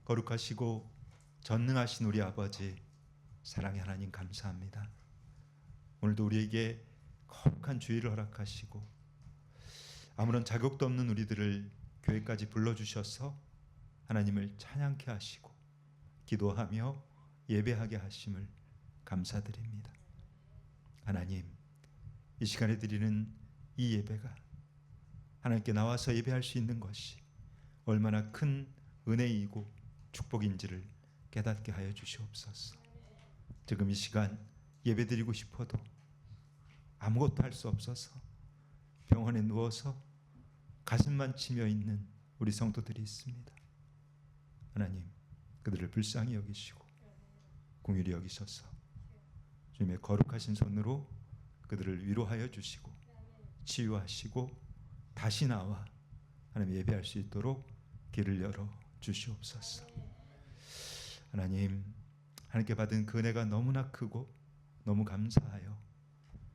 거룩하시고 전능하신 우리 아버지, 사랑의 하나님 감사합니다. 오늘도 우리에게 거룩한 주일을 허락하시고 아무런 자격도 없는 우리들을 교회까지 불러주셔서 하나님을 찬양케 하시고 기도하며 예배하게 하심을 감사드립니다. 하나님, 이 시간에 드리는 이 예배가 하나님께 나와서 예배할 수 있는 것이 얼마나 큰 은혜이고 축복인지를 깨닫게 하여 주시옵소서. 지금 이 시간 예배드리고 싶어도 아무것도 할 수 없어서 병원에 누워서 가슴만 치며 있는 우리 성도들이 있습니다. 하나님, 그들을 불쌍히 여기시고 긍휼히 여기셔서 주님의 거룩하신 손으로 그들을 위로하여 주시고 치유하시고 다시 나와 하나님 예배할 수 있도록 길을 열어 주시옵소서. 하나님, 하나님께 받은 그 은혜가 너무나 크고 너무 감사하여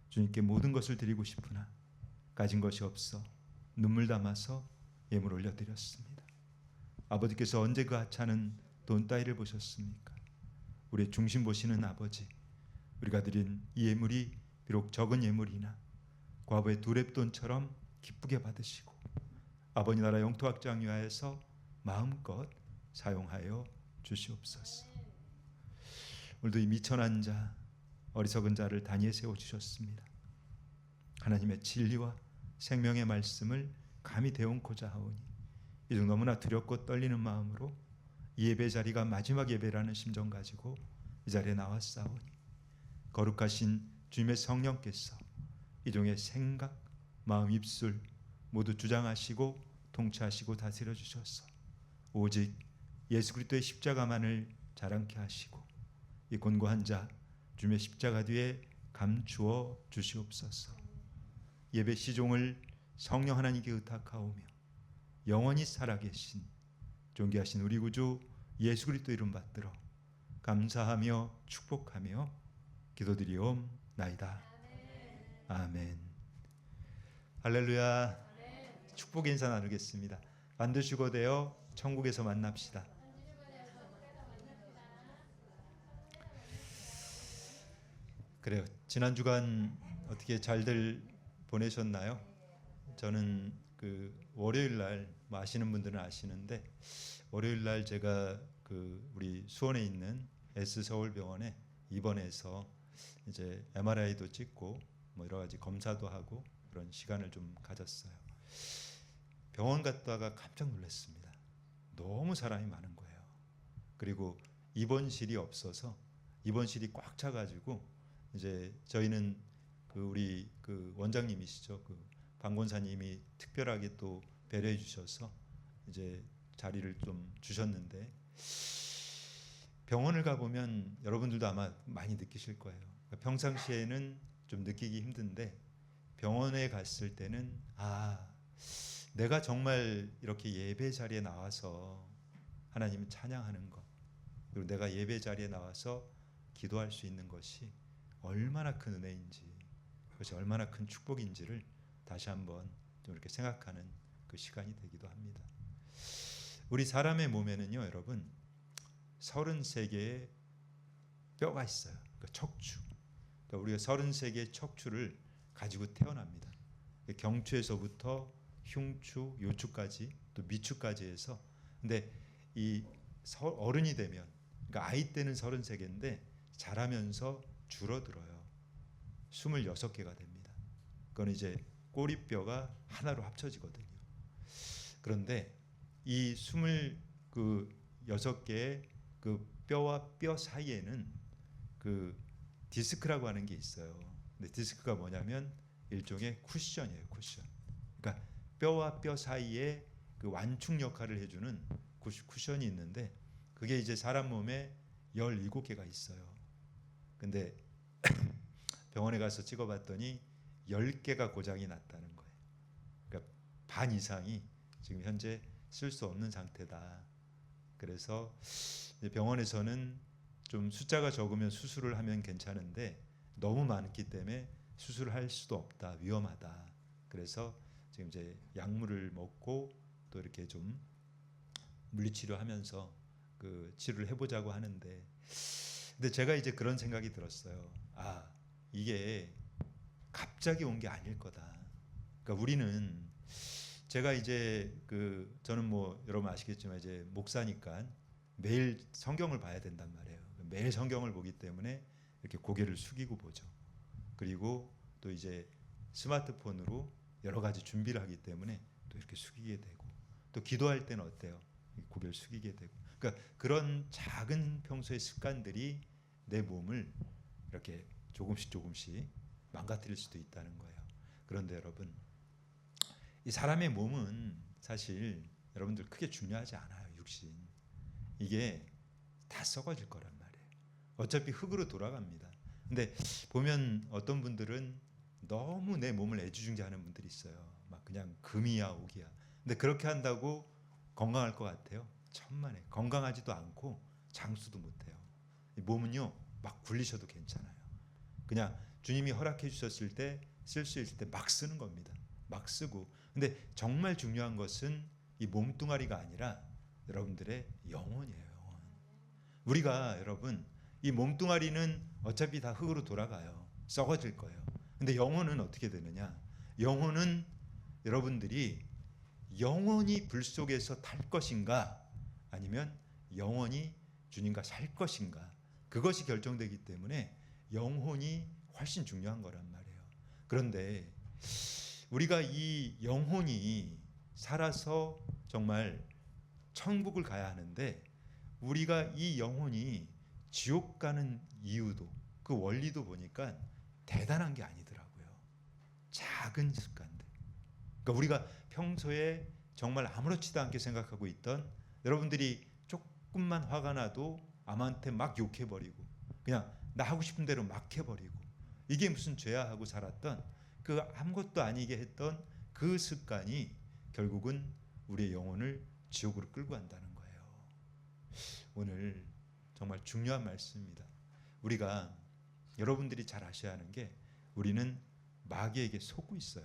주님께 모든 것을 드리고 싶으나 가진 것이 없어 눈물 담아서 예물 올려드렸습니다. 아버지께서 언제 그 하찮은 돈 따위를 보셨습니까? 우리의 중심 보시는 아버지, 우리가 드린 이 예물이 비록 적은 예물이나 과부의 두렙돈처럼 기쁘게 받으시고 아버지 나라 영토확장 위하여서 마음껏 사용하여 주시옵소서. 오늘도 이 미천한 자, 어리석은 자를 단위에 세워주셨습니다. 하나님의 진리와 생명의 말씀을 감히 대언코자 하오니 이중 너무나 두렵고 떨리는 마음으로 이 예배 자리가 마지막 예배라는 심정 가지고 이 자리에 나왔사오니 거룩하신 주님의 성령께서 이종의 생각, 마음, 입술 모두 주장하시고 통치하시고 다스려 주셔서 오직 예수 그리스도의 십자가만을 자랑케 하시고 이 곤고한 자 주님의 십자가 뒤에 감추어 주시옵소서. 예배 시종을 성령 하나님께 의탁하오며 영원히 살아계신 존귀하신 우리 구주 예수 그리스도 이름 받들어 감사하며 축복하며 기도드리옵나이다. 아멘. 할렐루야. 축복 인사 나누겠습니다. 반드시 고되어 천국에서 만납시다. 그래요. 지난 주간 어떻게 잘들 보내셨나요? 저는 그 월요일 날 아시는 분들은 아시는데 월요일 날 제가 그 우리 수원에 있는 S 서울병원에 입원해서 이제 MRI도 찍고 뭐 여러 가지 검사도 하고 그런 시간을 좀 가졌어요. 병원 갔다가 깜짝 놀랐습니다. 너무 사람이 많은 거예요. 그리고 입원실이 없어서 입원실이 꽉 차가지고 이제 저희는 그 우리 그 원장님이시죠, 그 방권사님이 특별하게 또 배려해 주셔서 이제 자리를 좀 주셨는데 병원을 가보면 여러분들도 아마 많이 느끼실 거예요. 평상시에는 좀 느끼기 힘든데 병원에 갔을 때는 내가 정말 이렇게 예배 자리에 나와서 하나님을 찬양하는 것, 그리고 내가 예배 자리에 나와서 기도할 수 있는 것이 얼마나 큰 은혜인지, 그것이 얼마나 큰 축복인지를 다시 한번 좀 이렇게 생각하는 그 시간이 되기도 합니다. 우리 사람의 몸에는요, 여러분 33개의 뼈가 있어요. 그러니까 척추. 그러니까 우리가 33개의 척추를 가지고 태어납니다. 경추에서부터 흉추, 요추까지 또 미추까지 해서, 근데 이 어른이 되면, 그러니까 아이 때는 33개인데 자라면서 줄어들어요. 26개가 됩니다. 그건 이제 꼬리뼈가 하나로 합쳐지거든요. 그런데 이 26개의 그 뼈와 뼈 사이에는 그 디스크라고 하는 게 있어요. 근데 디스크가 뭐냐면 일종의 쿠션이에요. 쿠션. 그러니까 뼈와 뼈 사이에 그 완충 역할을 해주는 쿠션이 있는데 그게 이제 사람 몸에 17개가 있어요. 근데 병원에 가서 찍어봤더니 10개가 고장이 났다는 거예요. 그러니까 반 이상이 지금 현재 쓸 수 없는 상태다. 그래서 병원에서는 좀 숫자가 적으면 수술을 하면 괜찮은데 너무 많기 때문에 수술을 할 수도 없다. 위험하다. 그래서 지금 이제 약물을 먹고 또 이렇게 좀 물리치료하면서 그 치료를 해보자고 하는데, 근데 제가 이제 그런 생각이 들었어요. 아, 이게 갑자기 온 게 아닐 거다. 그러니까 우리는, 제가 이제 그 저는 뭐 여러분 아시겠지만 이제 목사니까 매일 성경을 봐야 된단 말이에요. 매일 성경을 보기 때문에 이렇게 고개를 숙이고 보죠. 그리고 또 이제 스마트폰으로 여러 가지 준비를 하기 때문에 또 이렇게 숙이게 되고, 또 기도할 때는 어때요? 고개를 숙이게 되고. 그러니까 그런 작은 평소의 습관들이 내 몸을 이렇게 조금씩 망가뜨릴 수도 있다는 거예요. 그런데 여러분, 이 사람의 몸은 사실 여러분들 크게 중요하지 않아요. 육신 이게 다 썩어질 거란 말이에요. 어차피 흙으로 돌아갑니다. 근데 보면 어떤 분들은 너무 내 몸을 애지중지하는 분들이 있어요. 막 그냥 금이야 옥이야. 근데 그렇게 한다고 건강할 것 같아요? 천만에. 건강하지도 않고 장수도 못해요. 이 몸은요 막 굴리셔도 괜찮아요. 그냥 주님이 허락해 주셨을 때, 쓸 수 있을 때 막 쓰는 겁니다. 막 쓰고. 근데 정말 중요한 것은 이 몸뚱아리가 아니라 여러분들의 영혼이에요. 영혼. 우리가 여러분 이 몸뚱아리는 어차피 다 흙으로 돌아가요. 썩어질 거예요. 근데 영혼은 어떻게 되느냐? 영혼은 여러분들이 영원히 불 속에서 탈 것인가, 아니면 영원히 주님과 살 것인가, 그것이 결정되기 때문에 영혼이 훨씬 중요한 거란 말이에요. 그런데 우리가 이 영혼이 살아서 정말 천국을 가야 하는데, 우리가 이 영혼이 지옥 가는 이유도, 그 원리도 보니까 대단한 게 아니더라고요. 작은 습관들. 그러니까 우리가 평소에 정말 아무렇지도 않게 생각하고 있던, 여러분들이 조금만 화가 나도 아무한테 막 욕해버리고 그냥 나 하고 싶은 대로 막 해버리고, 이게 무슨 죄야 하고 살았던 그 아무것도 아니게 했던 그 습관이 결국은 우리의 영혼을 지옥으로 끌고 간다는 거예요. 오늘 정말 중요한 말씀입니다. 우리가, 여러분들이 잘 아셔야 하는 게, 우리는 마귀에게 속고 있어요.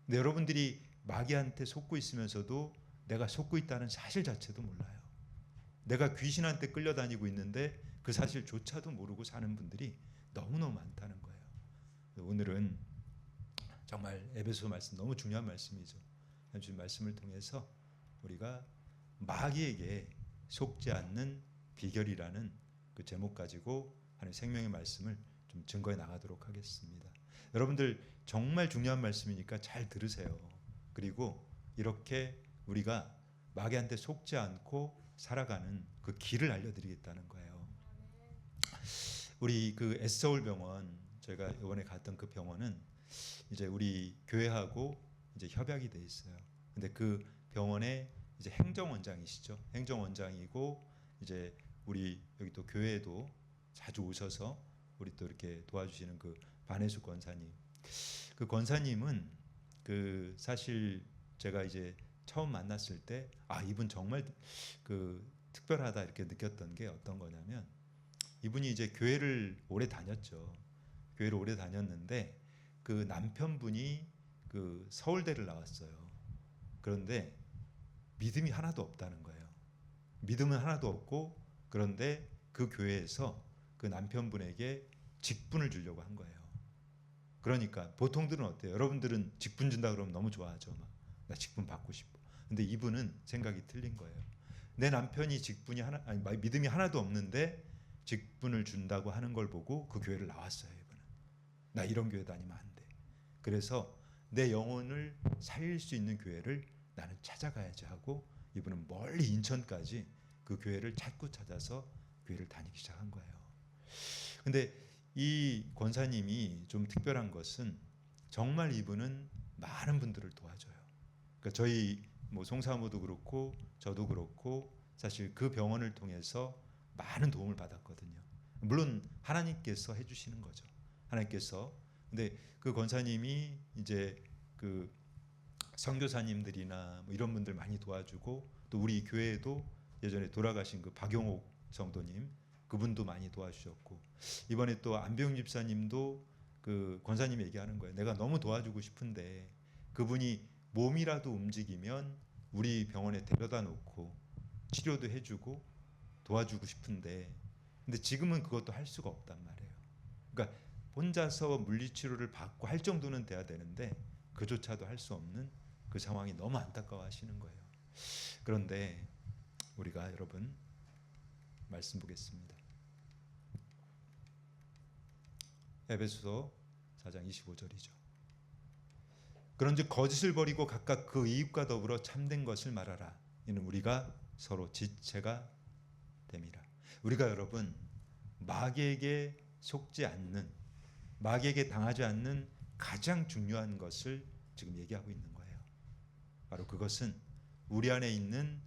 근데 여러분들이 마귀한테 속고 있으면서도 내가 속고 있다는 사실 자체도 몰라요. 내가 귀신한테 끌려다니고 있는데 그 사실조차도 모르고 사는 분들이 너무너무 많다는 거예요. 오늘은 정말 에베소 말씀 너무 중요한 말씀이죠. 주님 말씀을 통해서 우리가 마귀에게 속지 않는 비결이라는 그 제목 가지고 하는 생명의 말씀을 좀 증거해 나가도록 하겠습니다. 여러분들 정말 중요한 말씀이니까 잘 들으세요. 그리고 이렇게 우리가 마귀한테 속지 않고 살아가는 그 길을 알려드리겠다는 거예요. 우리 그 에스서울병원, 저희가 이번에 갔던 그 병원은 이제 우리 교회하고 이제 협약이 돼 있어요. 근데 그 병원의 이제 행정원장이시죠. 행정원장이고 이제 우리 여기 또 교회에도 자주 오셔서 우리 또 이렇게 도와주시는 그 반혜숙 권사님. 그 권사님은 그 사실 제가 이제 처음 만났을 때, 아, 이분 정말 그 특별하다 이렇게 느꼈던 게 어떤 거냐면, 이분이 이제 교회를 오래 다녔죠. 교회를 오래 다녔는데 그 남편분이 그 서울대를 나왔어요. 그런데 믿음이 하나도 없다는 거예요. 믿음은 하나도 없고, 그런데 그 교회에서 그 남편분에게 직분을 주려고 한 거예요. 그러니까 보통들은 어때요? 여러분들은 직분 준다 그러면 너무 좋아하죠. 막 나 직분 받고 싶어. 근데 이분은 생각이 틀린 거예요. 내 남편이 직분이 하나, 아니 믿음이 하나도 없는데 직분을 준다고 하는 걸 보고 그 교회를 나왔어요. 이분은 나 이런 교회 다니면 안 돼. 그래서 내 영혼을 살릴 수 있는 교회를 나는 찾아가야지 하고, 이분은 멀리 인천까지 그 교회를 찾고 찾아서 교회를 다니기 시작한 거예요. 근데 이 권사님이 좀 특별한 것은, 정말 이분은 많은 분들을 도와줘요. 그러니까 저희 뭐 송사모도 그렇고 저도 그렇고 사실 그 병원을 통해서 많은 도움을 받았거든요. 물론 하나님께서 해주시는 거죠. 하나님께서. 근데 그 권사님이 이제 그 선교사님들이나 뭐 이런 분들 많이 도와주고, 또 우리 교회에도 예전에 돌아가신 그 박용옥 성도님, 그분도 많이 도와주셨고, 이번에 또 안병 집사님도 그 권사님이 얘기하는 거예요. 내가 너무 도와주고 싶은데 그분이 몸이라도 움직이면 우리 병원에 데려다 놓고 치료도 해주고 도와주고 싶은데 근데 지금은 그것도 할 수가 없단 말이에요. 그러니까 혼자서 물리치료를 받고 할 정도는 돼야 되는데 그조차도 할 수 없는 그 상황이 너무 안타까워하시는 거예요. 그런데 우리가 여러분 말씀 보겠습니다. 에베소서 4장 25절이죠. 그런즉 거짓을 버리고 각각 그 이웃과 더불어 참된 것을 말하라. 이는 우리가 서로 지체가 됨이라. 우리가 여러분 마귀에게 속지 않는, 마귀에게 당하지 않는 가장 중요한 것을 지금 얘기하고 있는 거예요. 바로 그것은 우리 안에 있는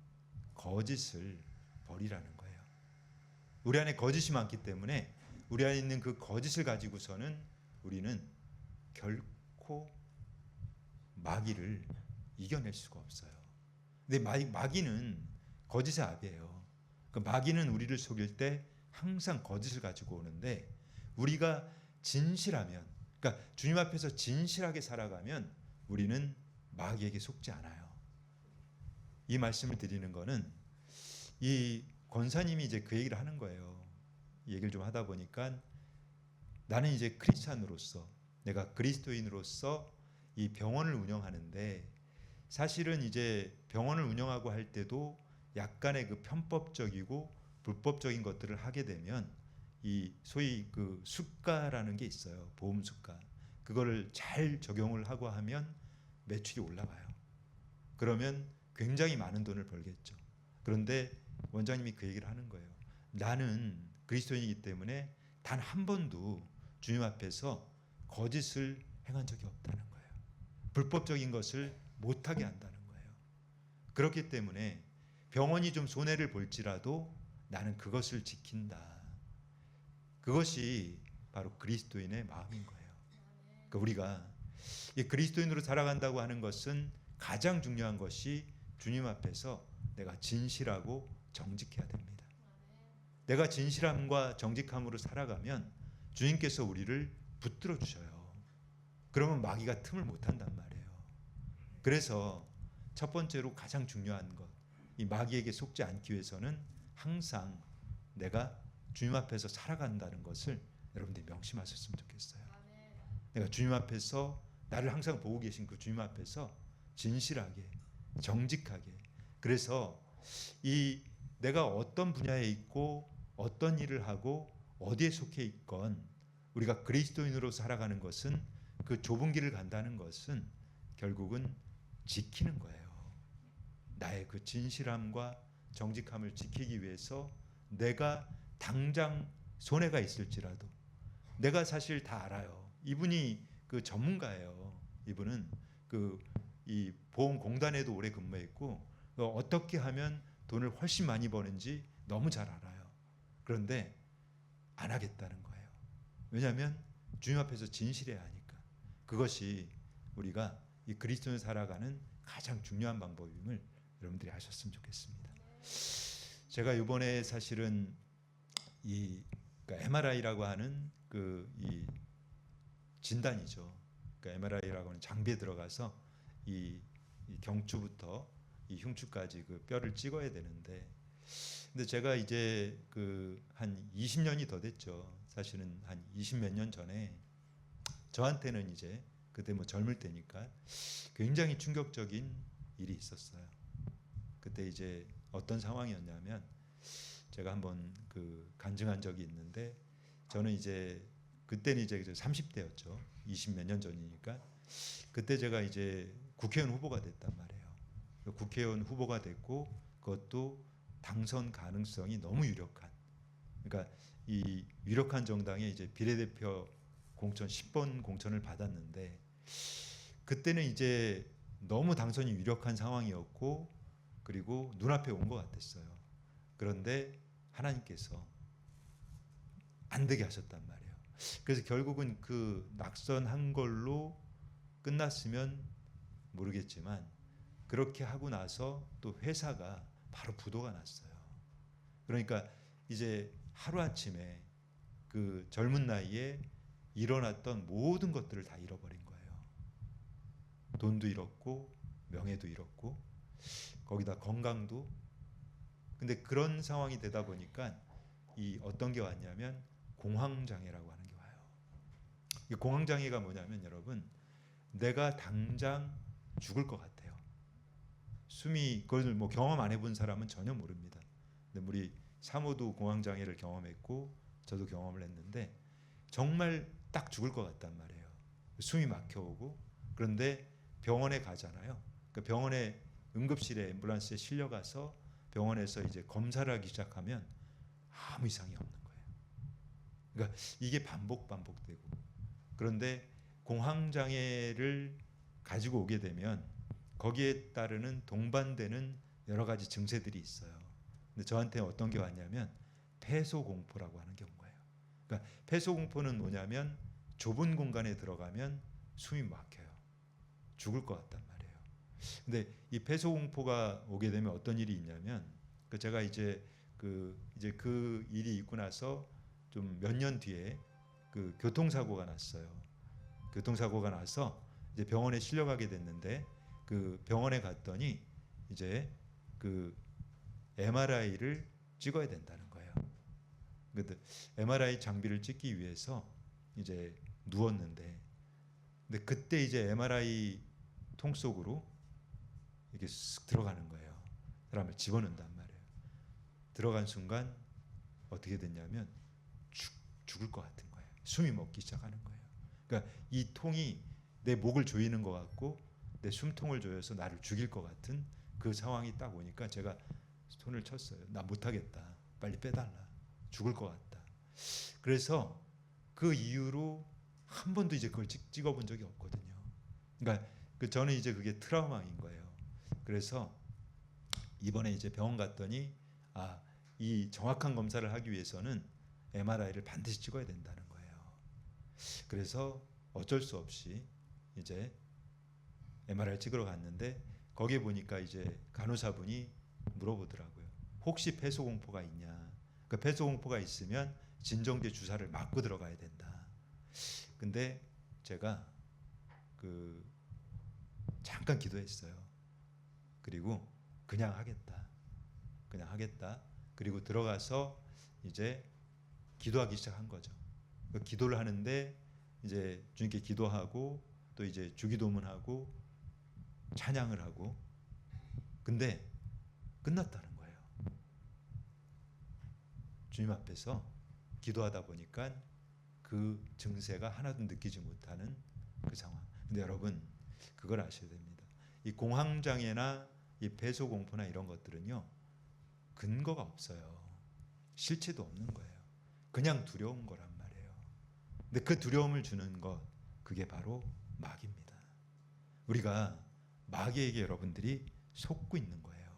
거짓을 버리라는 거예요. 우리 안에 거짓이 많기 때문에 우리 안에 있는 그 거짓을 가지고서는 우리는 결코 마귀를 이겨낼 수가 없어요. 근데 마귀는 거짓의 압이에요. 그 마귀는 우리를 속일 때 항상 거짓을 가지고 오는데 우리가 진실하면, 그러니까 주님 앞에서 진실하게 살아가면 우리는 마귀에게 속지 않아요. 이 말씀을 드리는 거는 이 권사님이 이제 그 얘기를 하는 거예요. 이 얘기를 좀 하다 보니까 나는 이제 크리스찬으로서, 내가 그리스도인으로서 이 병원을 운영하는데 사실은 이제 병원을 운영하고 할 때도 약간의 그 편법적이고 불법적인 것들을 하게 되면 이 소위 그 수가라는 게 있어요. 보험 수가. 그거를 잘 적용을 하고 하면 매출이 올라가요. 그러면 굉장히 많은 돈을 벌겠죠. 그런데 원장님이 그 얘기를 하는 거예요. 나는 그리스도인이기 때문에 단 한 번도 주님 앞에서 거짓을 행한 적이 없다는 거예요. 불법적인 것을 못하게 한다는 거예요. 그렇기 때문에 병원이 좀 손해를 볼지라도 나는 그것을 지킨다. 그것이 바로 그리스도인의 마음인 거예요. 그러니까 우리가 그리스도인으로 살아간다고 하는 것은 가장 중요한 것이 주님 앞에서 내가 진실하고 정직해야 됩니다. 내가 진실함과 정직함으로 살아가면 주님께서 우리를 붙들어 주셔요. 그러면 마귀가 틈을 못 한단 말이에요. 그래서 첫 번째로 가장 중요한 것, 이 마귀에게 속지 않기 위해서는 항상 내가 주님 앞에서 살아간다는 것을 여러분들이 명심하셨으면 좋겠어요. 내가 주님 앞에서 나를 항상 보고 계신 그 주님 앞에서 진실하게, 정직하게. 그래서 이 내가 어떤 분야에 있고 어떤 일을 하고 어디에 속해 있건 우리가 그리스도인으로 살아가는 것은 그 좁은 길을 간다는 것은 결국은 지키는 거예요. 나의 그 진실함과 정직함을 지키기 위해서 내가 당장 손해가 있을지라도 내가 사실 다 알아요. 이분이 그 전문가예요. 이분은 그 이 보험공단에도 오래 근무했고 어떻게 하면 돈을 훨씬 많이 버는지 너무 잘 알아요. 그런데 안 하겠다는 거예요. 왜냐하면 주님 앞에서 진실해야 하니까. 그것이 우리가 이 그리스도인을 살아가는 가장 중요한 방법임을 여러분들이 아셨으면 좋겠습니다. 제가 이번에 사실은 이 그러니까 MRI라고 하는 그 이 진단이죠. 그러니까 MRI라고 하는 장비에 들어가서 이 경추부터 이 흉추까지 그 뼈를 찍어야 되는데, 근데 제가 이제 그 한 20년이 더 됐죠. 사실은 한 20몇 년 전에 저한테는 이제 그때 뭐 젊을 때니까 굉장히 충격적인 일이 있었어요. 그때 이제 어떤 상황이었냐면 제가 한번 그 간증한 적이 있는데 저는 이제 그때는 이제 30대였죠. 20몇 년 전이니까 그때 제가 이제 국회의원 후보가 됐단 말이에요. 국회의원 후보가 됐고 그것도 당선 가능성이 너무 유력한, 그러니까 이 유력한 정당에 이제 비례대표 공천 10번 공천을 받았는데 그때는 이제 너무 당선이 유력한 상황이었고 그리고 눈앞에 온 것 같았어요. 그런데 하나님께서 안 되게 하셨단 말이에요. 그래서 결국은 그 낙선한 걸로 끝났으면 모르겠지만 그렇게 하고 나서 또 회사가 바로 부도가 났어요. 그러니까 이제 하루아침에 그 젊은 나이에 일어났던 모든 것들을 다 잃어버린 거예요. 돈도 잃었고 명예도 잃었고 거기다 건강도 근데 그런 상황이 되다 보니까 이 어떤 게 왔냐면 공황장애라고 하는 게 와요. 이 공황장애가 뭐냐면 여러분, 내가 당장 죽을 것 같아요. 숨이, 그걸 뭐 경험 안 해본 사람은 전혀 모릅니다. 근데 우리 사모도 공황장애를 경험했고 저도 경험을 했는데 정말 딱 죽을 것 같단 말이에요. 숨이 막혀오고, 그런데 병원에 가잖아요. 그 병원에 응급실에 앰뷸런스에 실려가서 병원에서 이제 검사를 하기 시작하면 아무 이상이 없는 거예요. 그러니까 이게 반복되고, 그런데 공황장애를 가지고 오게 되면 거기에 따르는 동반되는 여러 가지 증세들이 있어요. 근데 저한테 어떤 게 왔냐면 폐소공포라고 하는 게 온 거예요. 그러니까 폐소공포는 뭐냐면 좁은 공간에 들어가면 숨이 막혀요. 죽을 것 같단 말이에요. 근데 이 폐소공포가 오게 되면 어떤 일이 있냐면, 제가 이제 그 일이 있고 나서 좀 몇 년 뒤에 그 교통사고가 났어요. 교통사고가 나서 이제 병원에 실려가게 됐는데, 그 병원에 갔더니 이제 그 MRI를 찍어야 된다는 거예요. 근데 MRI 장비를 찍기 위해서 이제 누웠는데, 근데 그때 이제 MRI 통 속으로 이렇게 쓱 들어가는 거예요. 사람을 집어넣는단 말이에요. 들어간 순간 어떻게 됐냐면 죽을 것 같은 거예요. 숨이 멎기 시작하는 거예요. 그러니까 이 통이 내 목을 조이는 것 같고 내 숨통을 조여서 나를 죽일 것 같은 그 상황이 딱 오니까 제가 손을 쳤어요. 나 못하겠다. 빨리 빼달라. 죽을 것 같다. 그래서 그 이후로 한 번도 이제 그걸 찍어본 적이 없거든요. 그러니까 저는 이제 그게 트라우마인 거예요. 그래서 이번에 이제 병원 갔더니 이 정확한 검사를 하기 위해서는 MRI를 반드시 찍어야 된다는 거예요. 그래서 어쩔 수 없이 이제 MRI 찍으러 갔는데 거기에 보니까 이제 간호사분이 물어보더라고요. 혹시 폐소공포가 있냐? 그 폐소공포가 있으면 진정제 주사를 맞고 들어가야 된다. 근데 제가 잠깐 기도했어요. 그리고 그냥 하겠다. 그리고 들어가서 이제 기도하기 시작한 거죠. 기도를 하는데 이제 주님께 기도하고 또 이제 주기도문하고 찬양을 하고, 근데 끝났다는 거예요. 주님 앞에서 기도하다 보니까 그 증세가 하나도 느끼지 못하는 그 상황. 근데 여러분 그걸 아셔야 됩니다. 이 공황장애나 이 폐소공포나 이런 것들은요, 근거가 없어요. 실체도 없는 거예요. 그냥 두려운 거란 말이에요. 근데 그 두려움을 주는 것, 그게 바로 마귀입니다. 우리가 마귀에게 여러분들이 속고 있는 거예요.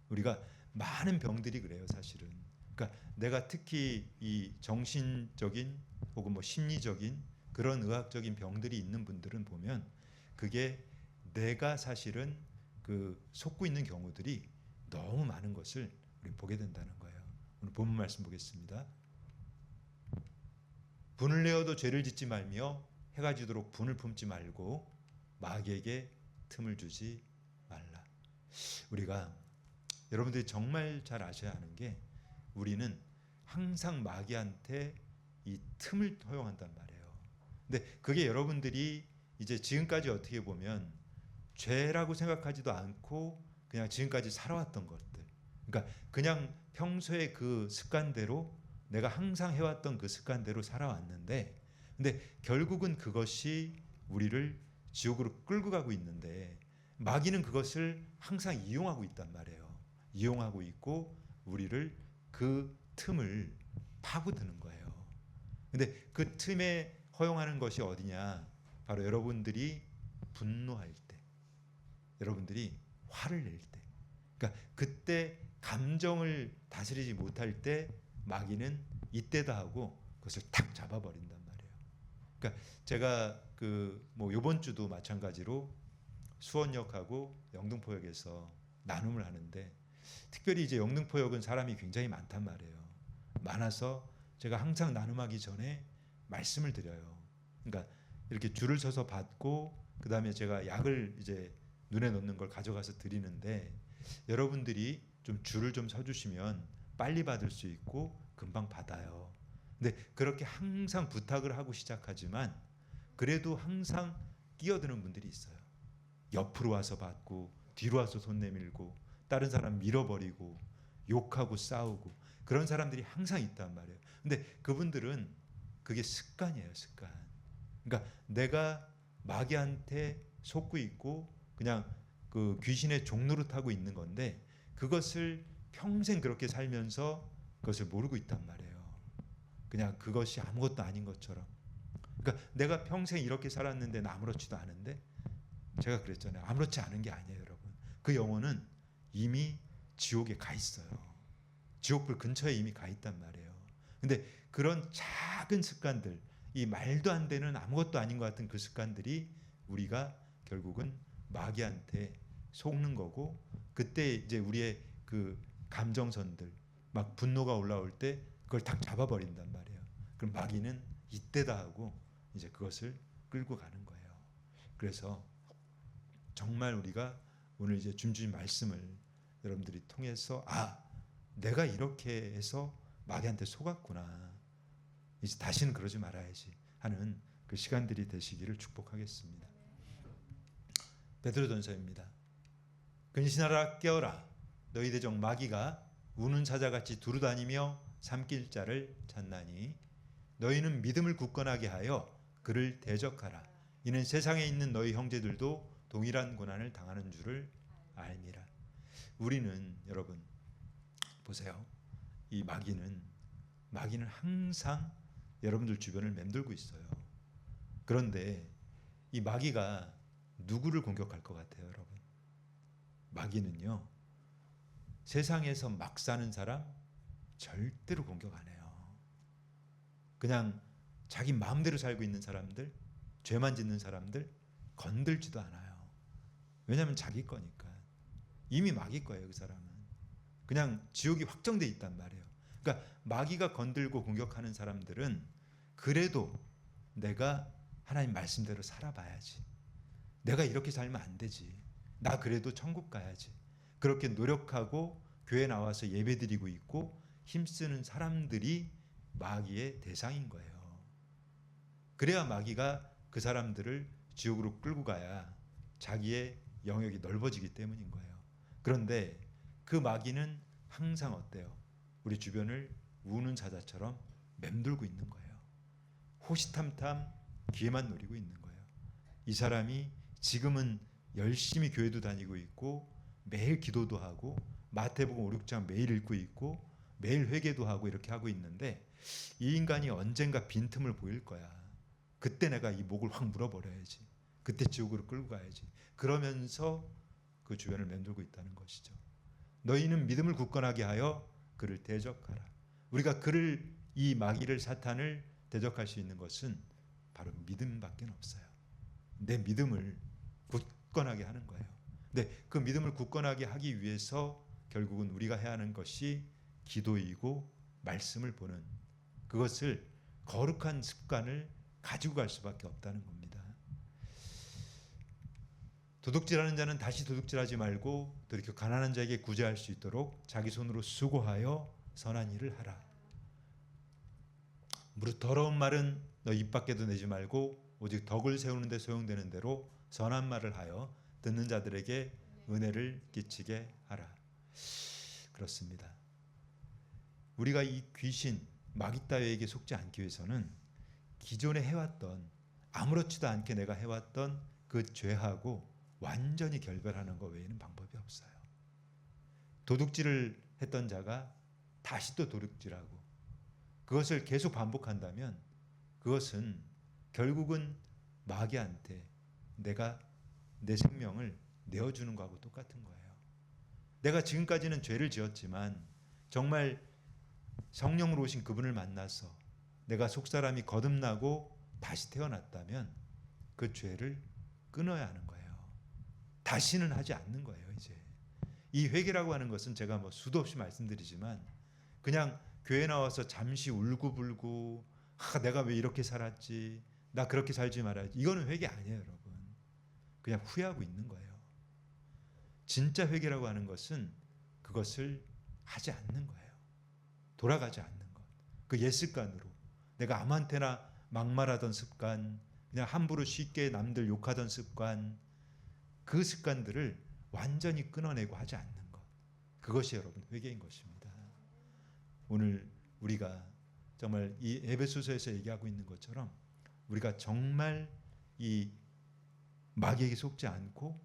우리가 많은 병들이 그래요, 사실은. 그러니까 내가 특히 이 정신적인 혹은 뭐 심리적인 그런 의학적인 병들이 있는 분들은 보면 그게 내가 사실은 속고 있는 경우들이 너무 많은 것을 우리 보게 된다는 거예요. 오늘 본문 말씀 보겠습니다. 분을 내어도 죄를 짓지 말며 해가 지도록 분을 품지 말고 마귀에게 틈을 주지 말라. 우리가 여러분들이 정말 잘 아셔야 하는 게, 우리는 항상 마귀한테 이 틈을 허용한단 말이에요. 근데 그게 여러분들이 이제 지금까지 어떻게 보면 죄라고 생각하지도 않고 그냥 지금까지 살아왔던 것들, 그러니까 그냥 평소에 그 습관대로 내가 항상 해왔던 그 습관대로 살아왔는데, 근데 결국은 그것이 우리를 지옥으로 끌고 가고 있는데 마귀는 그것을 항상 이용하고 있단 말이에요. 이용하고 있고 우리를 그 틈을 파고드는 거예요. 근데 그 틈에 허용하는 것이 어디냐? 바로 여러분들이 분노할 때, 여러분들이 화를 낼 때, 그러니까 그때 감정을 다스리지 못할 때 마귀는 이때다 하고 그것을 탁 잡아버린단 말이에요. 그러니까 제가 뭐 이번 주도 마찬가지로 수원역하고 영등포역에서 나눔을 하는데, 특별히 이제 영등포역은 사람이 굉장히 많단 말이에요. 많아서 제가 항상 나눔하기 전에 말씀을 드려요. 그러니까 이렇게 줄을 서서 받고 그다음에 제가 약을 이제 눈에 넣는 걸 가져가서 드리는데, 여러분들이 좀 줄을 좀 서주시면 빨리 받을 수 있고 금방 받아요. 근데 그렇게 항상 부탁을 하고 시작하지만 그래도 항상 끼어드는 분들이 있어요. 옆으로 와서 받고 뒤로 와서 손 내밀고 다른 사람 밀어버리고 욕하고 싸우고 그런 사람들이 항상 있단 말이에요. 근데 그분들은 그게 습관이에요, 습관. 그러니까 내가 마귀한테 속고 있고 그냥 그 귀신의 종노릇 하고 있는 건데 그것을 평생 그렇게 살면서 그것을 모르고 있단 말이에요. 그냥 그것이 아무것도 아닌 것처럼. 그러니까 내가 평생 이렇게 살았는데 아무렇지도 않은데 제가 그랬잖아요. 아무렇지 않은 게 아니에요, 여러분. 그 영혼은 이미 지옥에 가 있어요. 지옥불 근처에 이미 가 있단 말이에요. 근데 그런 작은 습관들, 이 말도 안 되는 아무것도 아닌 것 같은 그 습관들이 우리가 결국은 마귀한테 속는 거고 그때 이제 우리의 그 감정선들 막 분노가 올라올 때 그걸 딱 잡아버린단 말이에요. 그럼 마귀는 이때다 하고 이제 그것을 끌고 가는 거예요. 그래서 정말 우리가 오늘 이제 주님 말씀을 여러분들이 통해서 내가 이렇게 해서 마귀한테 속았구나. 이제 다시는 그러지 말아야지 하는 그 시간들이 되시기를 축복하겠습니다. 베드로전서입니다. 근신하라 깨어라 너희 대적 마귀가 우는 사자같이 두루다니며 삼킬 자를 찾나니 너희는 믿음을 굳건하게 하여 그를 대적하라. 이는 세상에 있는 너희 형제들도 동일한 고난을 당하는 줄을 알미라. 우리는 여러분 보세요. 이 마귀는 항상 여러분들 주변을 맴돌고 있어요. 그런데 이 마귀가 누구를 공격할 것 같아요, 여러분? 마귀는요. 세상에서 막 사는 사람 절대로 공격 안 해요. 그냥 자기 마음대로 살고 있는 사람들, 죄만 짓는 사람들 건들지도 않아요. 왜냐하면 자기 거니까. 이미 마귀 거예요, 그 사람은. 그냥 지옥이 확정돼 있단 말이에요. 그러니까 마귀가 건들고 공격하는 사람들은 그래도 내가 하나님 말씀대로 살아봐야지. 내가 이렇게 살면 안 되지. 나 그래도 천국 가야지. 그렇게 노력하고 교회 나와서 예배드리고 있고 힘쓰는 사람들이 마귀의 대상인 거예요. 그래야 마귀가 그 사람들을 지옥으로 끌고 가야 자기의 영역이 넓어지기 때문인 거예요. 그런데 그 마귀는 항상 어때요? 우리 주변을 우는 사자처럼 맴돌고 있는 거예요. 호시탐탐 기회만 노리고 있는 거예요. 이 사람이 지금은 열심히 교회도 다니고 있고 매일 기도도 하고 마태복음 5, 6장 매일 읽고 있고 매일 회개도 하고 이렇게 하고 있는데 이 인간이 언젠가 빈틈을 보일 거야. 그때 내가 이 목을 확 물어버려야지. 그때 지옥으로 끌고 가야지. 그러면서 그 주변을 맴돌고 있다는 것이죠. 너희는 믿음을 굳건하게 하여 그를 대적하라. 우리가 이 마귀를 사탄을 대적할 수 있는 것은 바로 믿음밖에 없어요. 내 믿음을 굳건하게 하는 거예요. 근데 그 믿음을 굳건하게 하기 위해서 결국은 우리가 해야 하는 것이 기도이고 말씀을 보는 그것을 거룩한 습관을 가지고 갈 수밖에 없다는 겁니다. 도둑질하는 자는 다시 도둑질하지 말고 돌이켜 가난한 자에게 구제할 수 있도록 자기 손으로 수고하여 선한 일을 하라. 무릇 더러운 말은 너 입 밖에도 내지 말고 오직 덕을 세우는 데 소용되는 대로 선한 말을 하여 듣는 자들에게 은혜를 끼치게 하라. 그렇습니다. 우리가 이 귀신 마귀 따위에게 속지 않기 위해서는 기존에 해왔던 아무렇지도 않게 내가 해왔던 그 죄하고 완전히 결별하는 것 외에는 방법이 없어요. 도둑질을 했던 자가 다시 또 도둑질하고 그것을 계속 반복한다면 그것은 결국은 마귀한테 내가 내 생명을 내어주는 거하고 똑같은 거예요. 내가 지금까지는 죄를 지었지만 정말 성령으로 오신 그분을 만나서 내가 속사람이 거듭나고 다시 태어났다면 그 죄를 끊어야 하는 거예요. 다시는 하지 않는 거예요. 이제 이 회개라고 하는 것은 제가 수도 없이 말씀드리지만 그냥 교회 나와서 잠시 울고불고 내가 왜 이렇게 살았지, 나 그렇게 살지 말아야지, 이거는 회개 아니에요, 여러분. 그냥 후회하고 있는 거예요. 진짜 회개라고 하는 것은 그것을 하지 않는 거예요. 돌아가지 않는 것. 그 옛 습관으로 내가 아무한테나 막말하던 습관, 그냥 함부로 쉽게 남들 욕하던 습관, 그 습관들을 완전히 끊어내고 하지 않는 것. 그것이 여러분 회개인 것입니다. 오늘 우리가 정말 이 에베소서에서 얘기하고 있는 것처럼 우리가 정말 이 마귀에게 속지 않고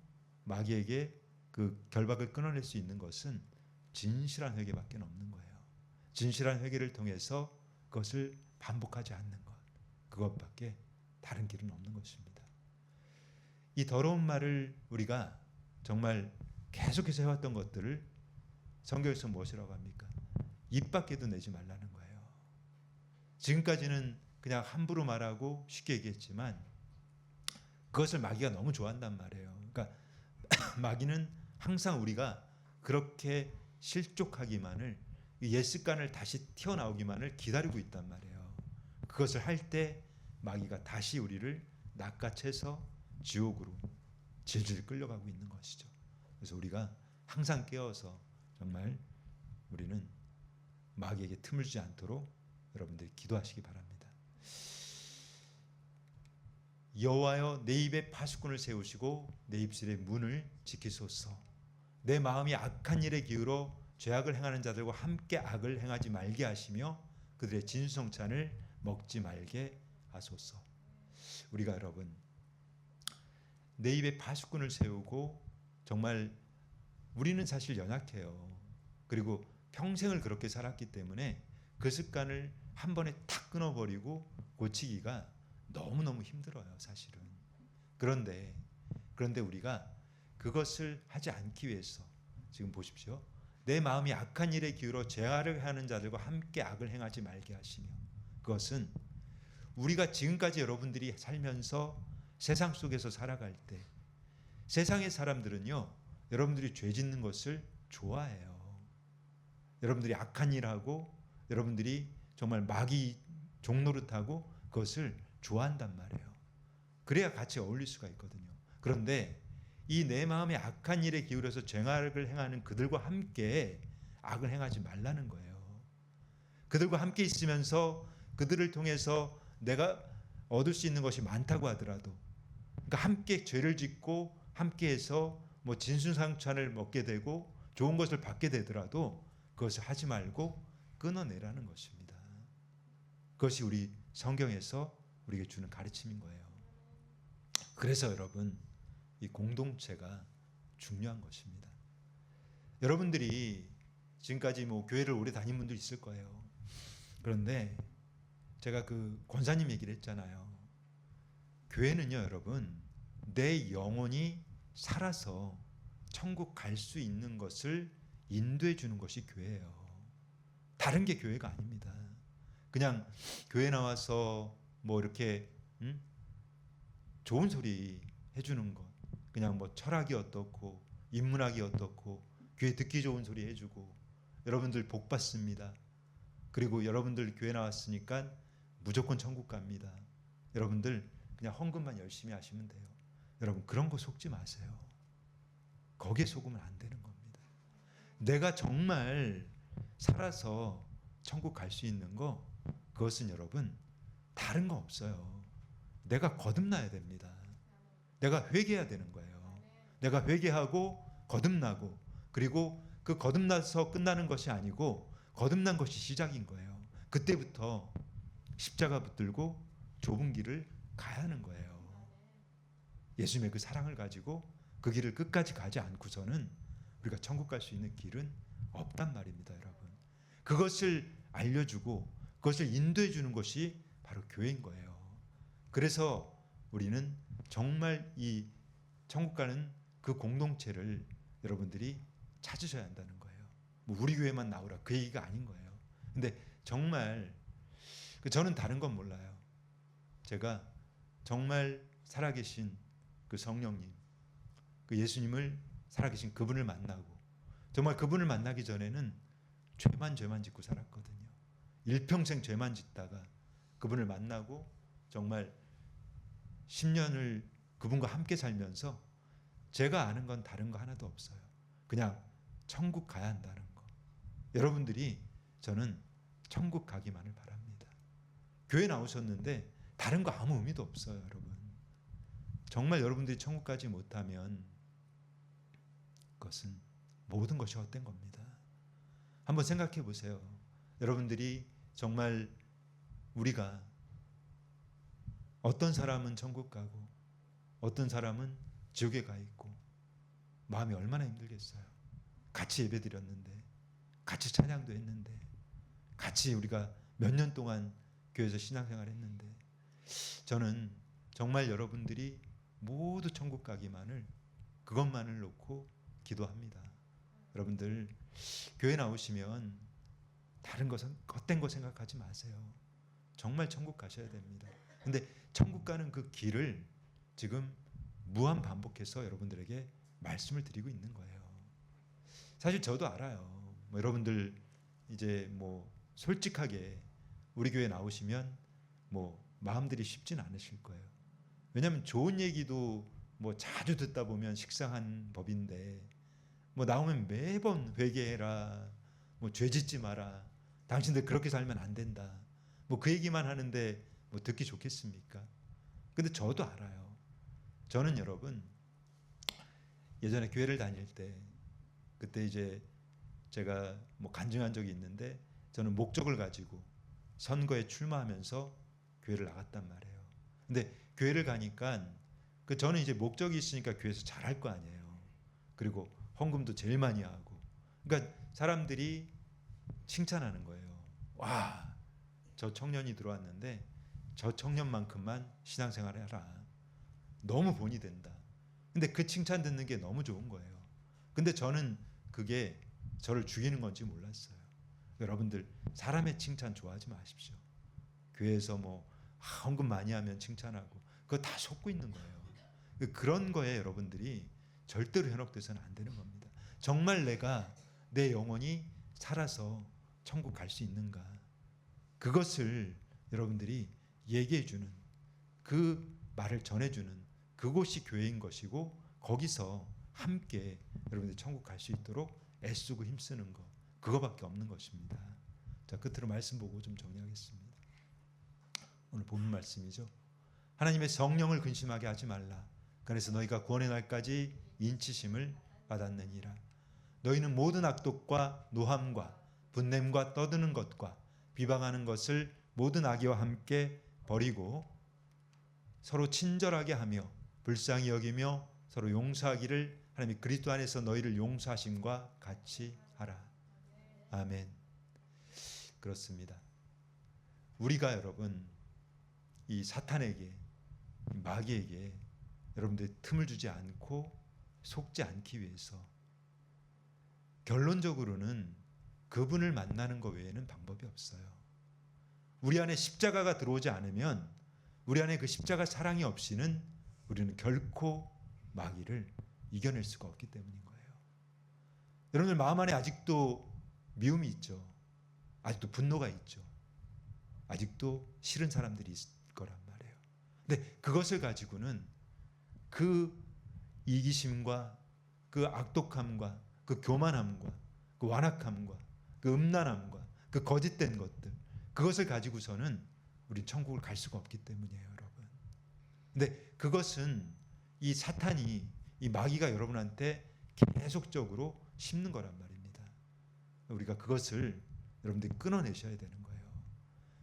마귀에게 그 결박을 끊어낼 수 있는 것은 진실한 회개밖에 없는 거예요. 진실한 회개를 통해서 그것을 반복하지 않는 것, 그것밖에 다른 길은 없는 것입니다. 이 더러운 말을 우리가 정말 계속해서 해왔던 것들을 성경에서 무엇이라고 합니까? 입 밖에도 내지 말라는 거예요. 지금까지는 그냥 함부로 말하고 쉽게 얘기했지만 그것을 마귀가 너무 좋아한단 말이에요. 그러니까 마귀는 항상 우리가 그렇게 실족하기만을, 옛 습관을 다시 튀어나오기만을 기다리고 있단 말이에요. 그것을 할 때 마귀가 다시 우리를 낚아채서 지옥으로 질질 끌려가고 있는 것이죠. 그래서 우리가 항상 깨어서 정말 우리는 마귀에게 틈을 주지 않도록 여러분들이 기도하시기 바랍니다. 여호와여, 내 입에 파수꾼을 세우시고 내 입술의 문을 지키소서. 내 마음이 악한 일에 기울어 죄악을 행하는 자들과 함께 악을 행하지 말게 하시며 그들의 진수성찬을 먹지 말게 하소서. 우리가 여러분 내 입에 파수꾼을 세우고, 정말 우리는 사실 연약해요. 그리고 평생을 그렇게 살았기 때문에 그 습관을 한 번에 탁 끊어버리고 고치기가 너무너무 힘들어요, 사실은. 그런데 우리가 그것을 하지 않기 위해서 지금 보십시오. 내 마음이 악한 일에 기울어 죄악을 하는 자들과 함께 악을 행하지 말게 하시며, 그것은 우리가 지금까지 여러분들이 살면서 세상 속에서 살아갈 때 세상의 사람들은요, 여러분들이 죄 짓는 것을 좋아해요. 여러분들이 악한 일하고 여러분들이 정말 마귀 종노릇하고 그것을 좋아한단 말이에요. 그래야 같이 어울릴 수가 있거든요. 그런데 이 내 마음의 악한 일에 기울여서 죄악을 행하는 그들과 함께 악을 행하지 말라는 거예요. 그들과 함께 있으면서 그들을 통해서 내가 얻을 수 있는 것이 많다고 하더라도, 그러니까 함께 죄를 짓고 함께해서 뭐 진수성찬을 먹게 되고 좋은 것을 받게 되더라도 그것을 하지 말고 끊어내라는 것입니다. 그것이 우리 성경에서 우리에게 주는 가르침인 거예요. 그래서 여러분, 이 공동체가 중요한 것입니다. 여러분들이 지금까지 뭐 교회를 오래 다닌 분들 있을 거예요. 그런데 제가 그 권사님 얘기를 했잖아요. 교회는요, 여러분, 내 영혼이 살아서 천국 갈 수 있는 것을 인도해 주는 것이 교회예요. 다른 게 교회가 아닙니다. 그냥 교회 나와서 뭐 이렇게 좋은 소리 해주는 것, 그냥 뭐 철학이 어떻고 인문학이 어떻고 교회 듣기 좋은 소리 해주고 여러분들 복 받습니다. 그리고 여러분들 교회 나왔으니까 무조건 천국 갑니다. 여러분들 그냥 헌금만 열심히 하시면 돼요. 여러분 그런 거 속지 마세요. 거기에 속으면 안 되는 겁니다. 내가 정말 살아서 천국 갈 수 있는 거, 그것은 여러분 다른 거 없어요. 내가 거듭나야 됩니다. 내가 회개해야 되는 거예요. 내가 회개하고 거듭나고, 그리고 그 거듭나서 끝나는 것이 아니고 거듭난 것이 시작인 거예요. 그때부터 십자가 붙들고 좁은 길을 가야 하는 거예요. 예수님의 그 사랑을 가지고 그 길을 끝까지 가지 않고서는 우리가 천국 갈 수 있는 길은 없단 말입니다, 여러분. 그것을 알려주고 그것을 인도해 주는 것이 바로 교회인 거예요. 그래서 우리는 정말 이 천국 가는 그 공동체를 여러분들이 찾으셔야 한다는 거예요. 뭐 우리 교회만 나오라 그 얘기가 아닌 거예요. 근데 정말 저는 다른 건 몰라요. 제가 정말 살아계신 그 성령님, 그 예수님을 살아계신 그분을 만나고, 정말 그분을 만나기 전에는 죄만 짓고 살았거든요. 일평생 죄만 짓다가 그분을 만나고 정말 10년을 그분과 함께 살면서 제가 아는 건 다른 거 하나도 없어요. 그냥 천국 가야 한다는 거. 여러분들이 저는 천국 가기만을 바랍니다. 교회 나오셨는데 다른 거 아무 의미도 없어요, 여러분. 정말 여러분들이 천국 가지 못하면 그것은 모든 것이 헛된 겁니다. 한번 생각해 보세요. 여러분들이 정말 우리가 어떤 사람은 천국 가고 어떤 사람은 지옥에 가 있고 마음이 얼마나 힘들겠어요. 같이 예배드렸는데, 같이 찬양도 했는데, 같이 우리가 몇 년 동안 교회에서 신앙생활 했는데, 저는 정말 여러분들이 모두 천국 가기만을, 그것만을 놓고 기도합니다. 여러분들 교회 나오시면 다른 것은 헛된 거 생각하지 마세요. 정말 천국 가셔야 됩니다. 근데 천국 가는 그 길을 지금 무한 반복해서 여러분들에게 말씀을 드리고 있는 거예요. 사실 저도 알아요. 여러분들 이제 솔직하게 우리 교회 나오시면 마음들이 쉽진 않으실 거예요. 왜냐하면 좋은 얘기도 자주 듣다 보면 식상한 법인데 나오면 매번 회개해라, 죄짓지 마라, 당신들 그렇게 살면 안 된다, 그 얘기만 하는데 듣기 좋겠습니까? 근데 저도 알아요. 저는 여러분 예전에 교회를 다닐 때 그때 이제 제가 간증한 적이 있는데, 저는 목적을 가지고 선거에 출마하면서 교회를 나갔단 말이에요. 근데 교회를 가니까 저는 이제 목적이 있으니까 교회에서 잘할 거 아니에요. 그리고 헌금도 제일 많이 하고, 그러니까 사람들이 칭찬하는 거예요. 와, 저 청년이 들어왔는데 저 청년만큼만 신앙생활을 해라. 너무 본이 된다. 근데 그 칭찬 듣는 게 너무 좋은 거예요. 근데 저는 그게 저를 죽이는 건지 몰랐어요. 여러분들 사람의 칭찬 좋아하지 마십시오. 교회에서 헌금 많이 하면 칭찬하고 그거 다 속고 있는 거예요. 그런 거에 여러분들이 절대로 현혹돼서는 안 되는 겁니다. 정말 내가 내 영혼이 살아서 천국 갈 수 있는가, 그것을 여러분들이 얘기해 주는, 그 말을 전해주는 그곳이 교회인 것이고, 거기서 함께 여러분들이 천국 갈 수 있도록 애쓰고 힘쓰는 것, 그거밖에 없는 것입니다. 자, 끝으로 말씀 보고 좀 정리하겠습니다. 오늘 본문 말씀이죠. 하나님의 성령을 근심하게 하지 말라. 그래서 너희가 구원의 날까지 인치심을 받았느니라. 너희는 모든 악독과 노함과 분냄과 떠드는 것과 비방하는 것을 모든 악의와 함께 버리고 서로 친절하게 하며 불쌍히 여기며 서로 용서하기를 하나님이 그리스도 안에서 너희를 용서하심과 같이 하라. 아멘. 그렇습니다. 우리가 여러분 이 사탄에게, 마귀에게 여러분들 틈을 주지 않고 속지 않기 위해서 결론적으로는 그분을 만나는 것 외에는 방법이 없어요. 우리 안에 십자가가 들어오지 않으면, 우리 안에 그 십자가 사랑이 없이는 우리는 결코 마귀를 이겨낼 수가 없기 때문인 거예요. 여러분들 마음 안에 아직도 미움이 있죠. 아직도 분노가 있죠. 아직도 싫은 사람들이 있을 거란 말이에요. 근데 그것을 가지고는 그 이기심과 그 악독함과 그 교만함과 그 완악함과 그 음란함과 그 거짓된 것들, 그것을 가지고서는 우린 천국을 갈 수가 없기 때문이에요, 여러분. 근데 그것은 이 사탄이, 이 마귀가 여러분한테 계속적으로 심는 거란 말입니다. 우리가 그것을 여러분들이 끊어내셔야 되는 거예요.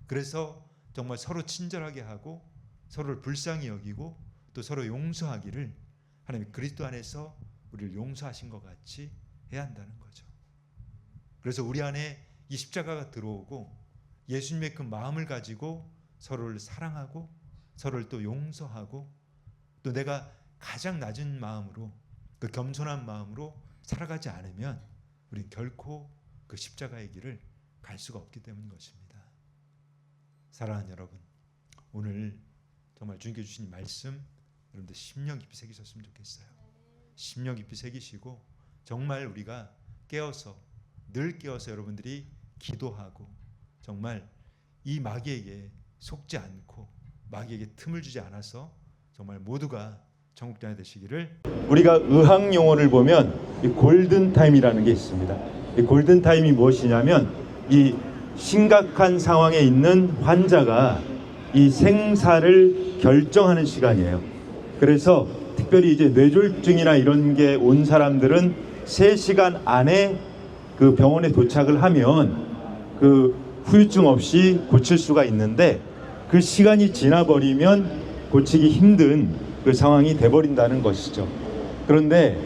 그래서 정말 서로 친절하게 하고 서로를 불쌍히 여기고 또 서로 용서하기를 하나님 그리스도 안에서 우리를 용서하신 것 같이 해야 한다는 거죠. 그래서 우리 안에 이 십자가가 들어오고 예수님의 그 마음을 가지고 서로를 사랑하고 서로를 또 용서하고 또 내가 가장 낮은 마음으로, 그 겸손한 마음으로 살아가지 않으면 우리는 결코 그 십자가의 길을 갈 수가 없기 때문인 것입니다. 사랑하는 여러분, 오늘 정말 주님께 주신 말씀 여러분들 심령 깊이 새기셨으면 좋겠어요. 심령 깊이 새기시고 정말 우리가 깨어서, 늘 깨어서 여러분들이 기도하고 정말 이 마귀에게 속지 않고 마귀에게 틈을 주지 않아서 정말 모두가 천국장이 되시기를. 우리가 의학 용어를 보면 이 골든 타임이라는 게 있습니다. 이 골든 타임이 무엇이냐면 이 심각한 상황에 있는 환자가 이 생사를 결정하는 시간이에요. 그래서 특별히 이제 뇌졸중이나 이런 게 온 사람들은 3시간 안에 그 병원에 도착을 하면 그 후유증 없이 고칠 수가 있는데, 그 시간이 지나버리면 고치기 힘든 그 상황이 돼버린다는 것이죠. 그런데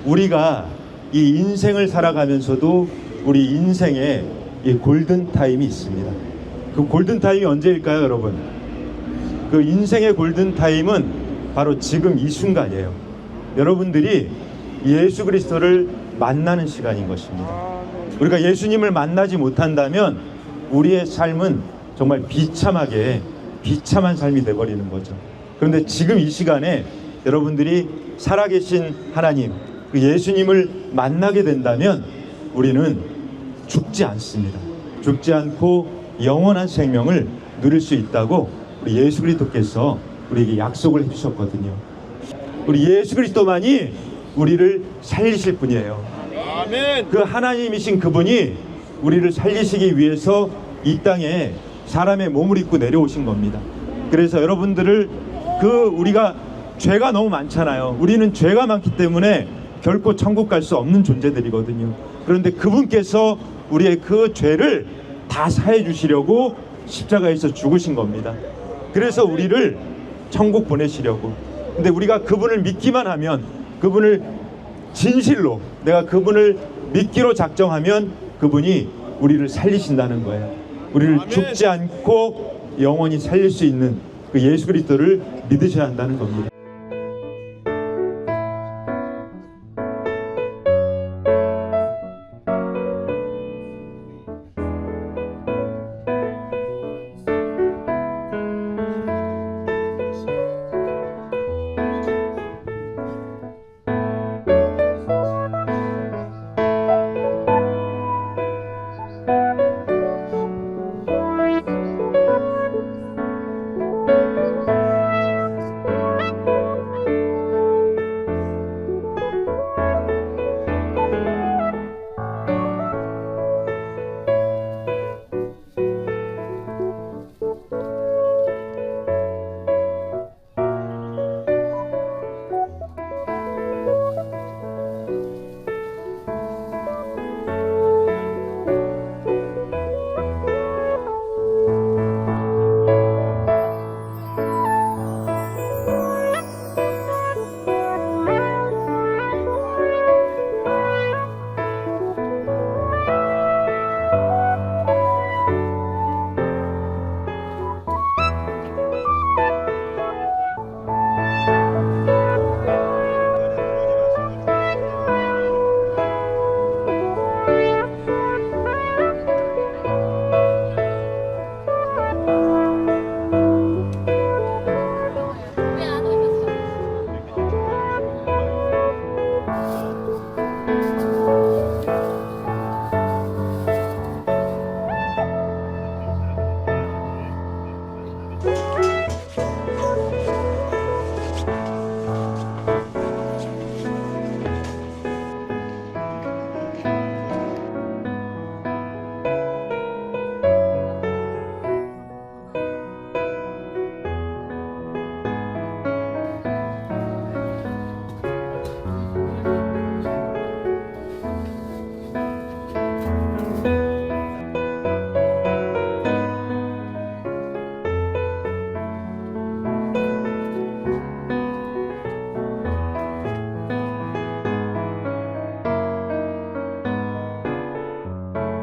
우리가 이 인생을 살아가면서도 우리 인생에 이 골든 타임이 있습니다. 그 골든 타임이 언제일까요, 여러분? 그 인생의 골든 타임은 바로 지금 이 순간이에요. 여러분들이 예수 그리스도를 만나는 시간인 것입니다. 우리가 예수님을 만나지 못한다면 우리의 삶은 정말 비참한 삶이 돼버리는 거죠. 그런데 지금 이 시간에 여러분들이 살아계신 하나님, 그 예수님을 만나게 된다면 우리는 죽지 않습니다. 죽지 않고 영원한 생명을 누릴 수 있다고 우리 예수 그리스도께서 우리에게 약속을 해주셨거든요. 우리 예수 그리스도만이 우리를 살리실 분이에요. 아멘. 그 하나님이신 그분이 우리를 살리시기 위해서 이 땅에 사람의 몸을 입고 내려오신 겁니다. 그래서 여러분들을 우리가 죄가 너무 많잖아요. 우리는 죄가 많기 때문에 결코 천국 갈 수 없는 존재들이거든요. 그런데 그분께서 우리의 그 죄를 다 사해 주시려고 십자가에서 죽으신 겁니다. 그래서 우리를 천국 보내시려고. 근데 우리가 그분을 믿기만 하면, 그분을 진실로 내가 그분을 믿기로 작정하면 그분이 우리를 살리신다는 거예요. 우리를 아멘. 죽지 않고 영원히 살릴 수 있는 그 예수 그리스도를 믿으셔야 한다는 겁니다.